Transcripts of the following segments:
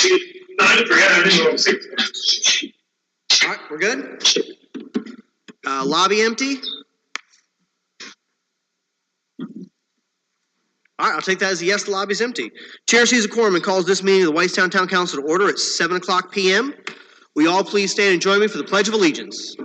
All right, we're good? Lobby empty? All right, I'll take that as a yes, the lobby's empty. Chair sees a quorum and calls this meeting of the Whitestown Town Council to order at 7 o'clock p.m. We all please stand and join me for the Pledge of Allegiance.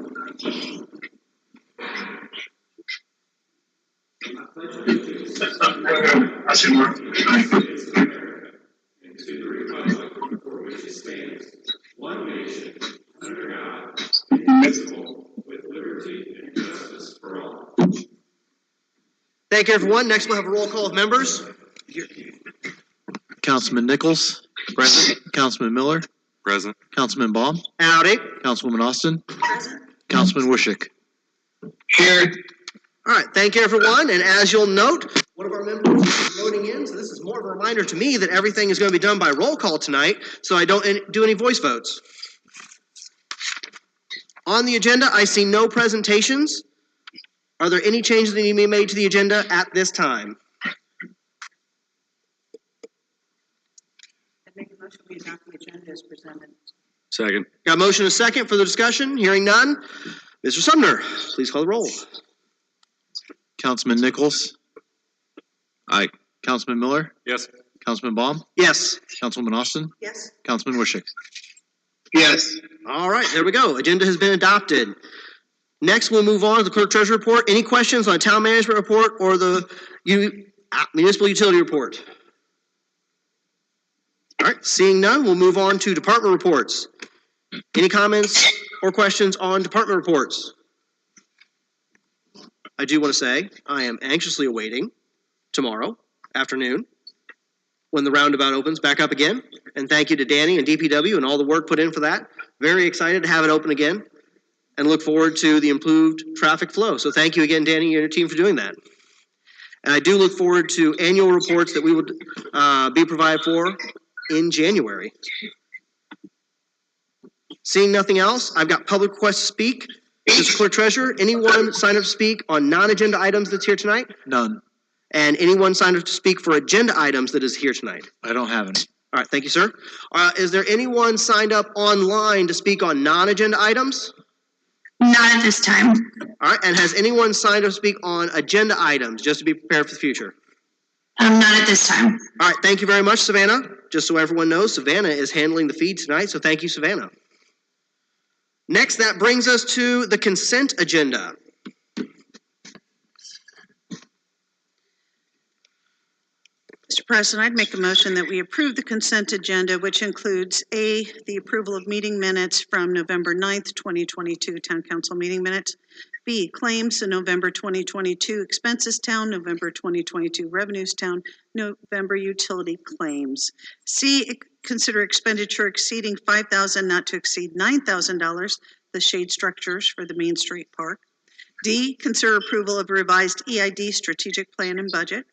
One nation, under God, indivisible, with liberty and justice for all. Thank you, everyone. Next, we'll have a roll call of members. Councilman Nichols. Present. Councilman Miller. Present. Councilman Baum. Howdy. Councilwoman Austin. Present. Councilman Wishick. Here. All right, thank you, everyone. And as you'll note, one of our members is voting in, so this is more of a reminder to me that everything is going to be done by roll call tonight, so I don't do any voice votes. On the agenda, I see no presentations. Are there any changes that need to be made to the agenda at this time? I make a motion we adopt the agenda as presented. Second. Got a motion and a second for the discussion. Hearing none. Mr. Sumner, please call the roll. Councilman Nichols. Aye. Councilman Miller. Yes. Councilman Baum. Yes. Councilwoman Austin. Yes. Councilman Wishick. Yes. All right, there we go. Agenda has been adopted. Next, we'll move on to the clerk treasurer report. Any questions on the town management report or the municipal utility report? All right, seeing none, we'll move on to department reports. Any comments or questions on department reports? I do want to say I am anxiously awaiting tomorrow afternoon when the roundabout opens back up again. And thank you to Danny and DPW and all the work put in for that. Very excited to have it open again and look forward to the improved traffic flow. So thank you again, Danny, and your team for doing that. And I do look forward to annual reports that we will be provided for in January. Seeing nothing else, I've got public requests to speak. Mr. Clerk Treasurer, anyone sign up to speak on non-agenda items that's here tonight? None. And anyone signed up to speak for agenda items that is here tonight? I don't have any. All right, thank you, sir. Is there anyone signed up online to speak on non-agenda items? Not at this time. All right, and has anyone signed up to speak on agenda items, just to be prepared for the future? Not at this time. All right, thank you very much, Savannah. Just so everyone knows, Savannah is handling the feed tonight, so thank you, Savannah. Next, that brings us to the consent agenda. Mr. President, I'd make a motion that we approve the consent agenda, which includes A, the approval of meeting minutes from November 9th, 2022, Town Council meeting minutes. B, claims, the November 2022 expenses town, November 2022 revenues town, November utility claims. C, consider expenditure exceeding $5,000 not to exceed $9,000, the shade structures for the Main Street Park. D, consider approval of revised EID strategic plan and budget.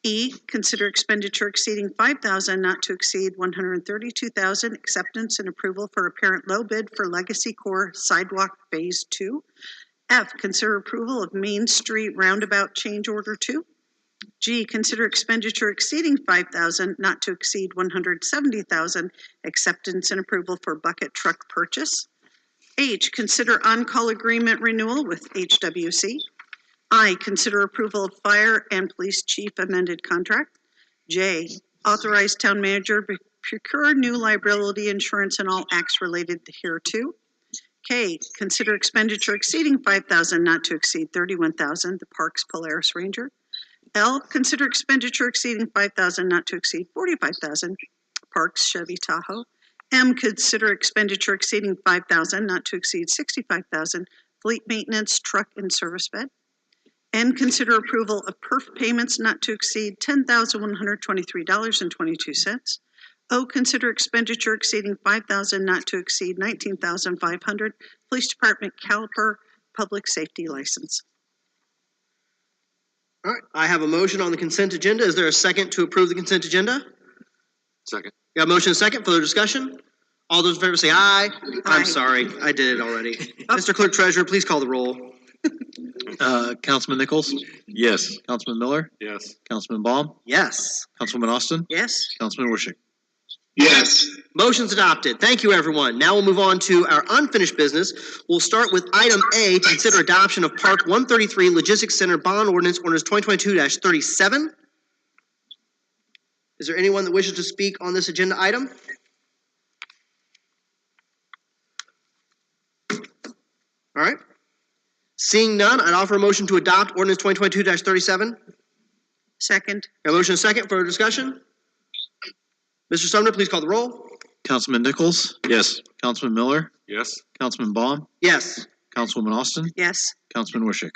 E, consider expenditure exceeding $5,000 not to exceed $132,000, acceptance and approval for apparent low bid for Legacy Core Sidewalk Phase 2. F, consider approval of Main Street Roundabout Change Order 2. G, consider expenditure exceeding $5,000 not to exceed $170,000, acceptance and approval for bucket truck purchase. H, consider on-call agreement renewal with HWC. I, consider approval of fire and police chief amended contract. J, authorize town manager to procure new liability insurance and all acts related hereto. K, consider expenditure exceeding $5,000 not to exceed $31,000, the Parks Polaris Ranger. L, consider expenditure exceeding $5,000 not to exceed $45,000, Parks Chevy Tahoe. M, consider expenditure exceeding $5,000 not to exceed $65,000, fleet maintenance truck and service bed. N, consider approval of perf payments not to exceed $10,123.22. O, consider expenditure exceeding $5,000 not to exceed $19,500, Police Department caliper public safety license. All right, I have a motion on the consent agenda. Is there a second to approve the consent agenda? Second. Got a motion and a second. Further discussion? All those in favor say aye. Aye. I'm sorry, I did it already. Mr. Clerk Treasurer, please call the roll. Councilman Nichols. Yes. Councilman Miller. Yes. Councilman Baum. Yes. Councilwoman Austin. Yes. Councilman Wishick. Yes. Motion's adopted. Thank you, everyone. Now we'll move on to our unfinished business. We'll start with item A to consider adoption of Park 133 Logistics Center Bond Ordinance 2022-37. Is there anyone that wishes to speak on this agenda item? All right. Seeing none, I'd offer a motion to adopt ordinance 2022-37. Second. Got a motion and a second for discussion? Mr. Sumner, please call the roll. Councilman Nichols? Yes. Councilman Miller? Yes. Councilman Baum? Yes. Councilwoman Austin? Yes. Councilman Wishick?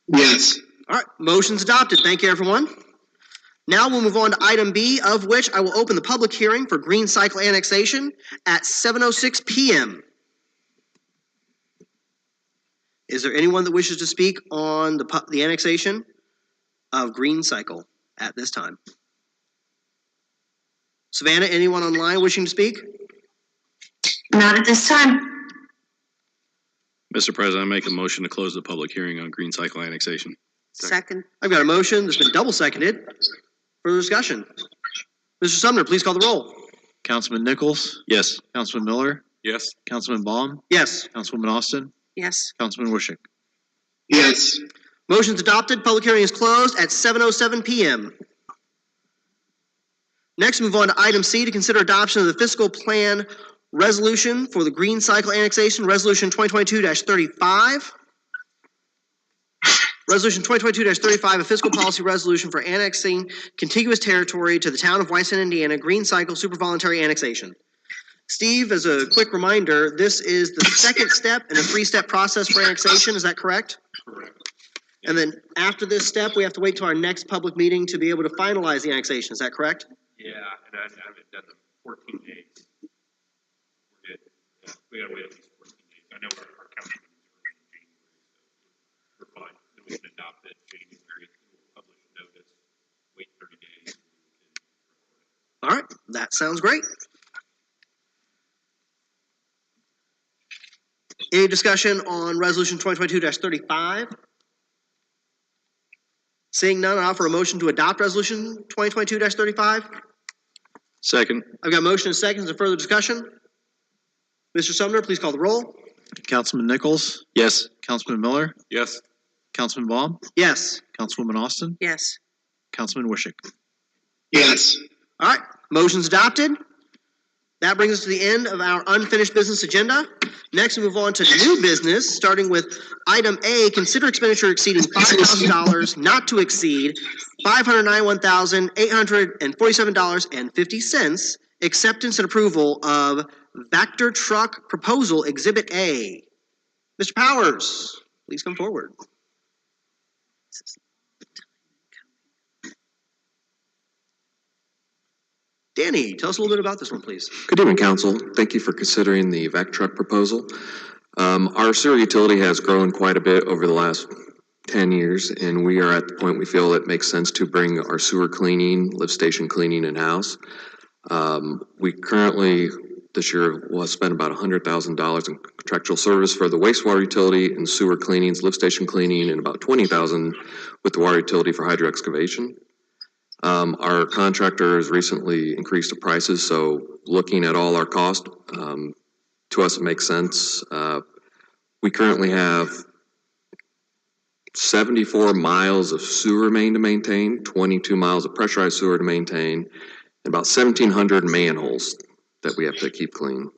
Yes. All right, motion's adopted. Thank you, everyone. Now we'll move on to item B, of which I will open the public hearing for Green Cycle annexation at 7:06 p.m. Is there anyone that wishes to speak on the annexation of Green Cycle at this time? Savannah, anyone online wishing to speak? Not at this time. Mr. President, I make a motion to close the public hearing on Green Cycle annexation. Second. I've got a motion that's been double seconded. Further discussion? Mr. Sumner, please call the roll. Councilman Nichols? Yes. Councilman Miller? Yes. Councilman Baum? Yes. Councilwoman Austin? Yes. Councilman Wishick? Yes. Motion's adopted. Public hearing is closed at 7:07 p.m. Next, move on to item C to consider adoption of the fiscal plan resolution for the Green Cycle annexation, Resolution 2022-35. Resolution 2022-35, a fiscal policy resolution for annexing contiguous territory to the town of Whiteson, Indiana, Green Cycle super voluntary annexation. Steve, as a quick reminder, this is the second step in a three-step process for annexation. Is that correct? Correct. And then after this step, we have to wait till our next public meeting to be able to finalize the annexation. Is that correct? Yeah, and I haven't done the 14 days. We're good. Yeah, we gotta wait at least 14 days. I know our council meetings are in January, so we're fine. Then we can adopt it in January, we'll publish notice, wait 30 days. All right, that sounds great. Any discussion on Resolution 2022-35? Seeing none, I offer a motion to adopt Resolution 2022-35. Second. I've got a motion and seconds and further discussion. Mr. Sumner, please call the roll. Councilman Nichols? Yes. Councilman Miller? Yes. Councilman Baum? Yes. Councilwoman Austin? Yes. Councilman Wishick? Yes. All right, motion's adopted. That brings us to the end of our unfinished business agenda. Next, we move on to new business, starting with item A, consider expenditure exceeding $5,000 not to exceed $591,847.50, acceptance and approval of Vector Truck Proposal Exhibit A. Mr. Powers, please come forward. Danny, tell us a little bit about this one, please. Good evening, Council. Thank you for considering the VAC truck proposal. Our sewer utility has grown quite a bit over the last 10 years, and we are at the point we feel it makes sense to bring our sewer cleaning, lift station cleaning in-house. We currently, this year, will spend about $100,000 in contractual service for the wastewater utility and sewer cleanings, lift station cleaning, and about $20,000 with the water utility for hydro excavation. Our contractor has recently increased the prices, so looking at all our costs, to us it makes sense. We currently have 74 miles of sewer main to maintain, 22 miles of pressurized sewer to maintain, and about 1,700 manholes that we have to keep clean.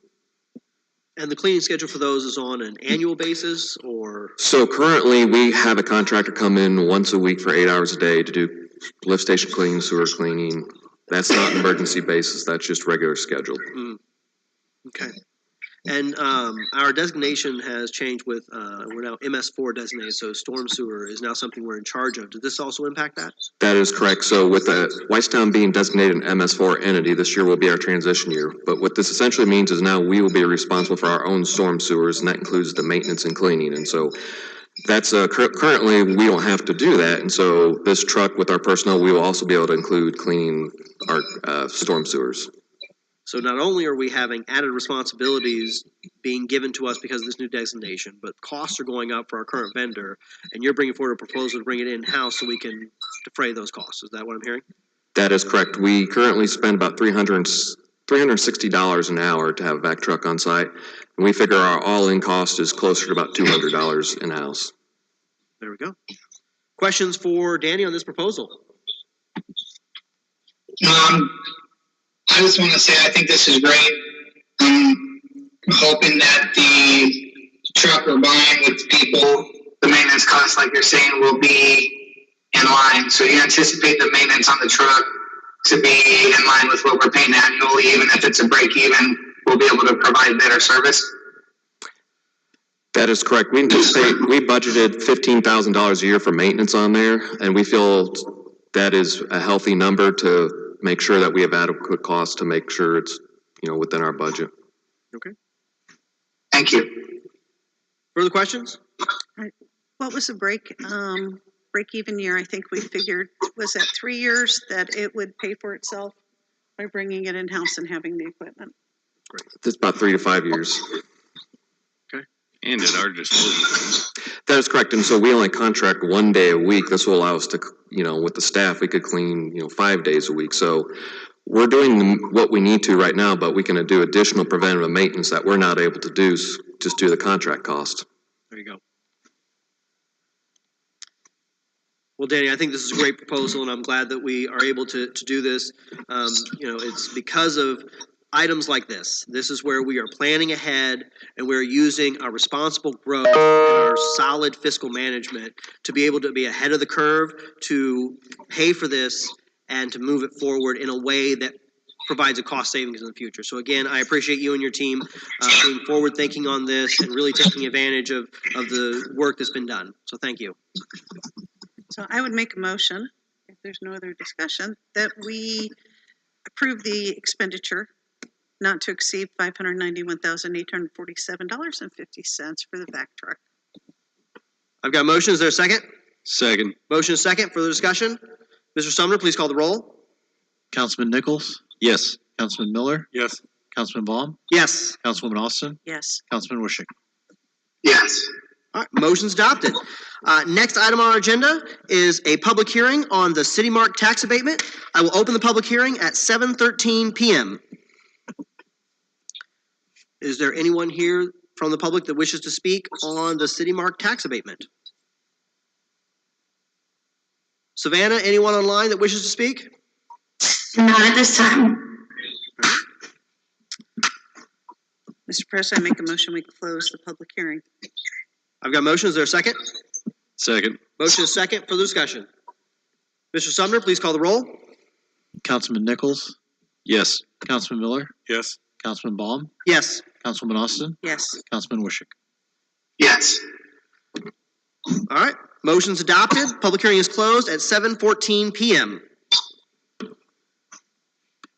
And the cleaning schedule for those is on an annual basis, or? So currently, we have a contractor come in once a week for 8 hours a day to do lift station cleaning, sewer cleaning. That's not an emergency basis, that's just regular scheduled. Okay. And our designation has changed with, we're now MS4 designated, so storm sewer is now something we're in charge of. Did this also impact that? That is correct. So with Whitestown being designated an MS4 entity, this year will be our transition year. But what this essentially means is now we will be responsible for our own storm sewers, and that includes the maintenance and cleaning. And so that's currently we don't have to do that. And so this truck with our personnel, we will also be able to include cleaning our storm sewers. So not only are we having added responsibilities being given to us because of this new designation, but costs are going up for our current vendor, and you're bringing forward a proposal to bring it in-house so we can defray those costs. Is that what I'm hearing? That is correct. We currently spend about $360 an hour to have a vac truck on site. And we figure our all-in cost is closer to about $200 in-house. There we go. Questions for Danny on this proposal? I just want to say I think this is great. I'm hoping that the truck we're buying with people, the maintenance costs, like you're saying, will be in line. So you anticipate the maintenance on the truck to be in line with what we're paying annually, even if it's a break even, we'll be able to provide better service. That is correct. We budgeted $15,000 a year for maintenance on there, and we feel that is a healthy number to make sure that we have adequate costs to make sure it's, within our budget. Okay. Thank you. Further questions? What was the break-even year? I think we figured, was that 3 years that it would pay for itself by bringing it in-house and having the equipment? It's about 3 to 5 years. And at our disposal. That is correct. And so we only contract 1 day a week. This will allow us to, with the staff, we could clean, 5 days a week. So we're doing what we need to right now, but we can do additional preventative maintenance that we're not able to do just due to the contract cost. There you go. Well, Danny, I think this is a great proposal, and I'm glad that we are able to do this. It's because of items like this. This is where we are planning ahead, and we're using our responsible growth and our solid fiscal management to be able to be ahead of the curve, to pay for this, and to move it forward in a way that provides a cost savings in the future. So again, I appreciate you and your team being forward thinking on this and really taking advantage of the work that's been done. So thank you. So I would make a motion, if there's no other discussion, that we approve the expenditure not to exceed $591,847.50 for the vac truck. I've got a motion. Is there a second? Second. Motion is second. Further discussion? Mr. Sumner, please call the roll. Councilman Nichols? Yes. Councilman Miller? Yes. Councilman Baum? Yes. Councilwoman Austin? Yes. Councilman Wishick? Yes. All right, motion's adopted. Next item on our agenda is a public hearing on the City Mark tax abatement. I will open the public hearing at 7:13 p.m. Is there anyone here from the public that wishes to speak on the City Mark tax abatement? Savannah, anyone online that wishes to speak? Not at this time. Mr. President, I make a motion we close the public hearing. I've got a motion. Is there a second? Second. Motion is second. Further discussion. Mr. Sumner, please call the roll. Councilman Nichols? Yes. Councilman Miller? Yes. Councilman Baum? Yes. Councilwoman Austin? Yes. Councilman Wishick? Yes. All right. Motion's adopted. Public hearing is closed at 7:14 p.m.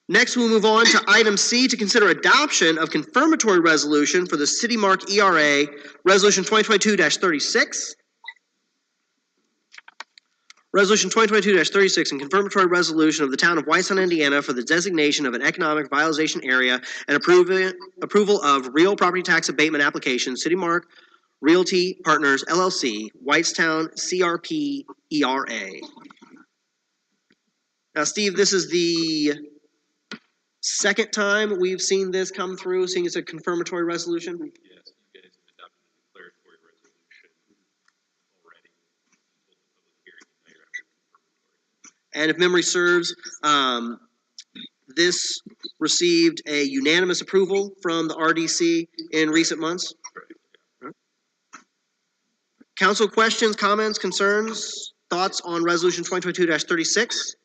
Next, we'll move on to item C to consider adoption of confirmatory resolution for the City Mark ERA, Resolution 2022-36. Resolution 2022-36 and confirmatory resolution of the Town of Whitestone, Indiana for the designation of an economic revitalization area and approval of real property tax abatement application, City Mark Realty Partners, LLC, Whitestown CRP ERA. Now, Steve, this is the second time we've seen this come through, seeing it's a confirmatory resolution. Yes, you guys have adopted a declaratory resolution already. And if memory serves, this received a unanimous approval from the RDC in recent months. Council questions, comments, concerns, thoughts on Resolution 2022-36?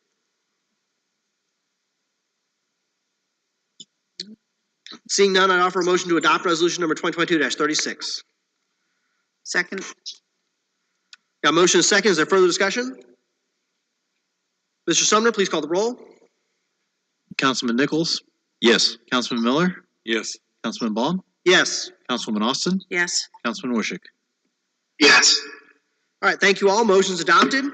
Seeing none, I'd offer a motion to adopt Resolution number 2022-36. Second. Got a motion and a second. Is there further discussion? Mr. Sumner, please call the roll. Councilman Nichols? Yes. Councilman Miller? Yes. Councilman Baum? Yes. Councilwoman Austin? Yes. Councilman Wishick? Yes. All right, thank you all. Motion's adopted.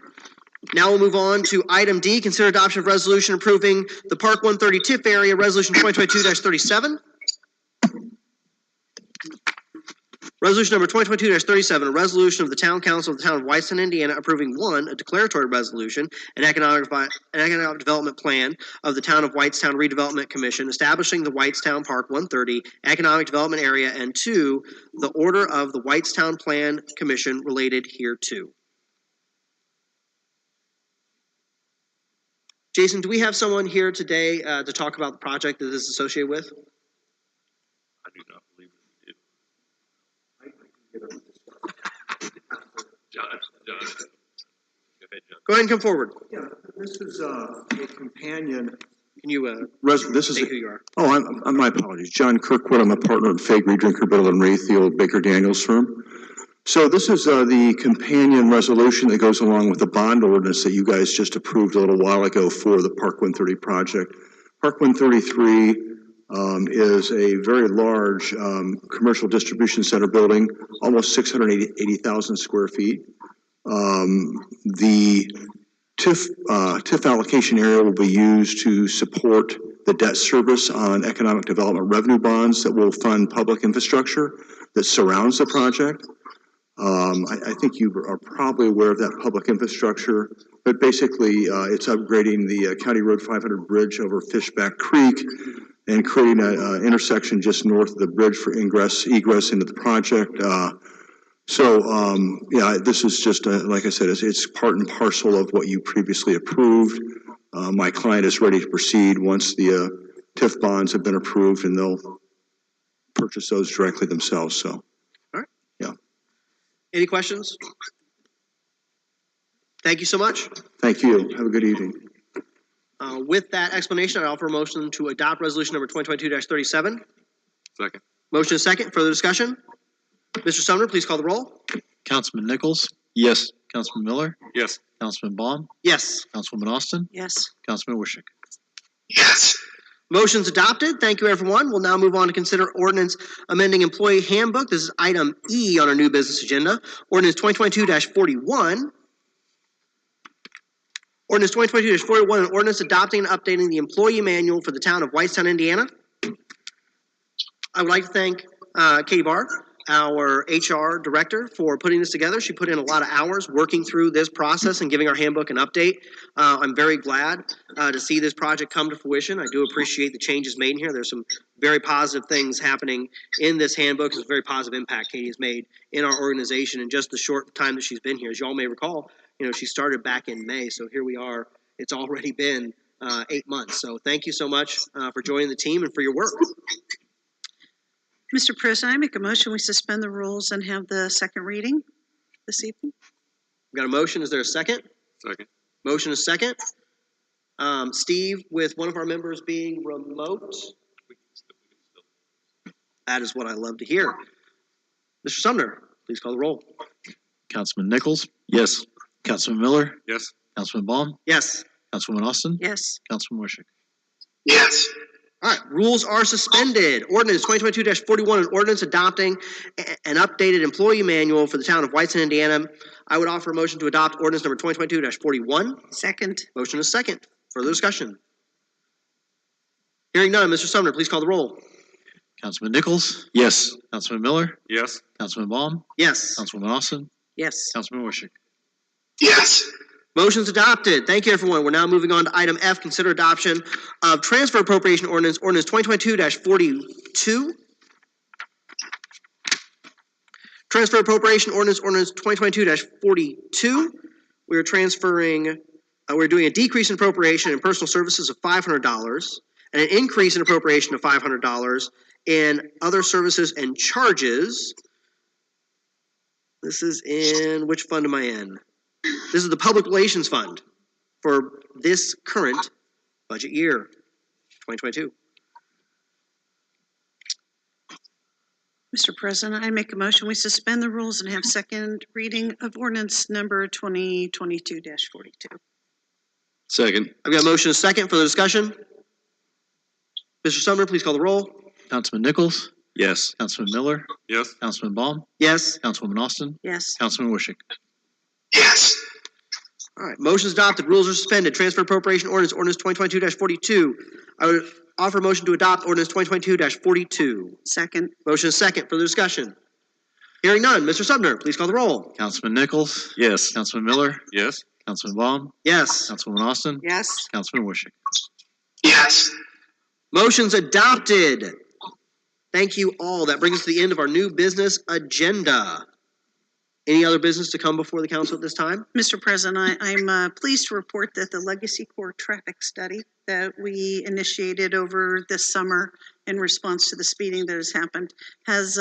Now we'll move on to item D, consider adoption of resolution approving the Park 130 TIF area, Resolution 2022-37. Resolution number 2022-37, a resolution of the Town Council of the Town of Whitestown, Indiana, approving one, a declaratory resolution, an economic development plan of the Town of Whitestown Redevelopment Commission, establishing the Whitestown Park 130 Economic Development Area, and two, the order of the Whitestown Plan Commission related hereto. Jason, do we have someone here today to talk about the project that this is associated with? I do not believe it. John. Go ahead, John. Go ahead and come forward. Yeah, this is a companion. Can you This is. say who you are? Oh, my apologies. John Kirkwood. I'm a partner at Fag Drinker Biddle and Wraith, the old Baker Daniels firm. So this is the companion resolution that goes along with the bond ordinance that you guys just approved a little while ago for the Park 130 project. Park 133 is a very large commercial distribution center building, almost 680,000 square feet. The TIF allocation area will be used to support the debt service on economic development revenue bonds that will fund public infrastructure that surrounds the project. I think you are probably aware of that public infrastructure, but basically it's upgrading the County Road 500 bridge over Fishback Creek and creating an intersection just north of the bridge for egress into the project. Yeah, this is just, like I said, it's part and parcel of what you previously approved. My client is ready to proceed once the TIF bonds have been approved, and they'll purchase those directly themselves, so. Any questions? Thank you so much. Thank you. Have a good evening. With that explanation, I offer a motion to adopt resolution number 2022-37. Second. Motion is second. Further discussion? Mr. Sumner, please call the roll. Councilman Nichols, Yes. Councilman Miller, Yes. Councilman Baum, Yes. Councilwoman Austin, Yes. Councilman Wishick. Yes. Motion's adopted. Thank you, everyone. We'll now move on to consider ordinance amending employee handbook. This is item E on our new business agenda. Ordinance 2022-41. Ordinance 2022-41, an ordinance adopting and updating the employee manual for the town of Whitestown, Indiana. I would like to thank Katie Barr, our HR director, for putting this together. She put in a lot of hours working through this process and giving our handbook an update. I'm very glad to see this project come to fruition. I do appreciate the changes made in here. There's some very positive things happening in this handbook. There's a very positive impact Katie has made in our organization in just the short time that she's been here. As you all may recall, she started back in May, so here we are. It's already been 8 months. So thank you so much for joining the team and for your work. Mr. President, I make a motion we suspend the rules and have the second reading this evening. We've got a motion. Is there a second? Second. Motion is second. Steve, with one of our members being remote, that is what I love to hear. Mr. Sumner, please call the roll. Councilman Nichols, Yes. Councilman Miller, Yes. Councilman Baum, Yes. Councilwoman Austin, Yes. Councilman Wishick. Yes. All right, rules are suspended. Ordinance 2022-41, an ordinance adopting an updated employee manual for the town of Whitestown, Indiana. I would offer a motion to adopt ordinance number 2022-41. Second. Motion is second. Further discussion? Hearing none, Mr. Sumner, please call the roll. Councilman Nichols, Yes. Councilman Miller, Yes. Councilman Baum, Yes. Councilwoman Austin, Yes. Councilman Wishick. Yes. Motion's adopted. Thank you, everyone. We're now moving on to item F, consider adoption of transfer appropriation ordinance 2022-42. Transfer appropriation ordinance 2022-42. We're doing a decrease in appropriation in personal services of $500 and an increase in appropriation of $500 in other services and charges. This is in, which fund am I in? This is the Public Relations Fund for this current budget year, 2022. Mr. President, I make a motion we suspend the rules and have second reading of ordinance number 2022-42. Second. I've got a motion and a second for the discussion. Mr. Sumner, please call the roll. Councilman Nichols, Yes. Councilman Miller, Yes. Councilman Baum, Yes. Councilwoman Austin, Yes. Councilman Wishick. Yes. All right, motion's adopted. Rules are suspended. Transfer appropriation ordinance 2022-42. I would offer a motion to adopt ordinance 2022-42. Second. Motion is second. Further discussion. Hearing none. Mr. Sumner, please call the roll. Councilman Nichols? Yes. Councilman Miller? Yes. Councilman Baum? Yes. Councilwoman Austin? Yes. Councilman Wishick? Yes. Motion's adopted. Thank you all. That brings us to the end of our new business agenda. Any other business to come before the council at this time? Mr. President, I'm pleased to report that the Legacy Core traffic study that we initiated over this summer in response to the speeding that has happened has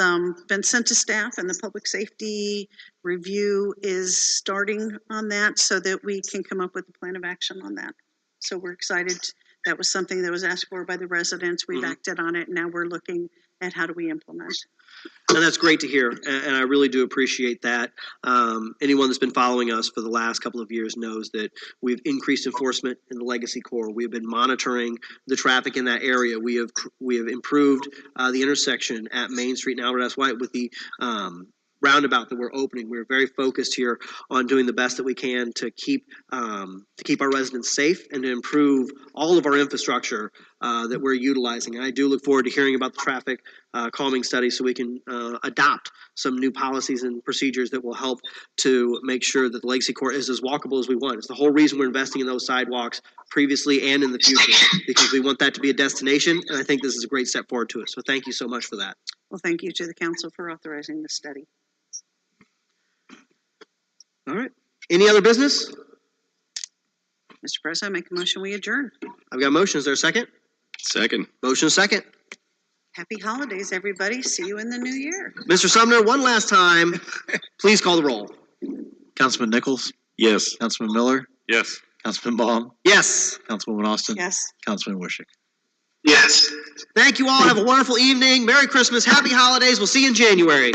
been sent to staff, and the public safety review is starting on that so that we can come up with a plan of action on that. So we're excited. That was something that was asked for by the residents. We've acted on it, and now we're looking at how do we implement. And that's great to hear, and I really do appreciate that. Anyone that's been following us for the last couple of years knows that we've increased enforcement in the Legacy Core. We have been monitoring the traffic in that area. We have improved the intersection at Main Street and Albert S. White with the roundabout that we're opening. We're very focused here on doing the best that we can to keep our residents safe and to improve all of our infrastructure that we're utilizing. And I do look forward to hearing about the traffic calming study so we can adopt some new policies and procedures that will help to make sure that the Legacy Core is as walkable as we want. It's the whole reason we're investing in those sidewalks previously and in the future, because we want that to be a destination, and I think this is a great step forward to it. So thank you so much for that. Well, thank you to the council for authorizing the study. All right. Any other business? Mr. President, I make a motion, we adjourn. I've got a motion. Is there a second? Second. Motion second. Happy holidays, everybody. See you in the new year. Mr. Sumner, one last time, please call the roll. Councilman Nichols? Yes. Councilman Miller? Yes. Councilman Baum? Yes. Councilwoman Austin? Yes. Councilman Wishick? Yes. Thank you all. Have a wonderful evening. Merry Christmas. Happy holidays. We'll see you in January.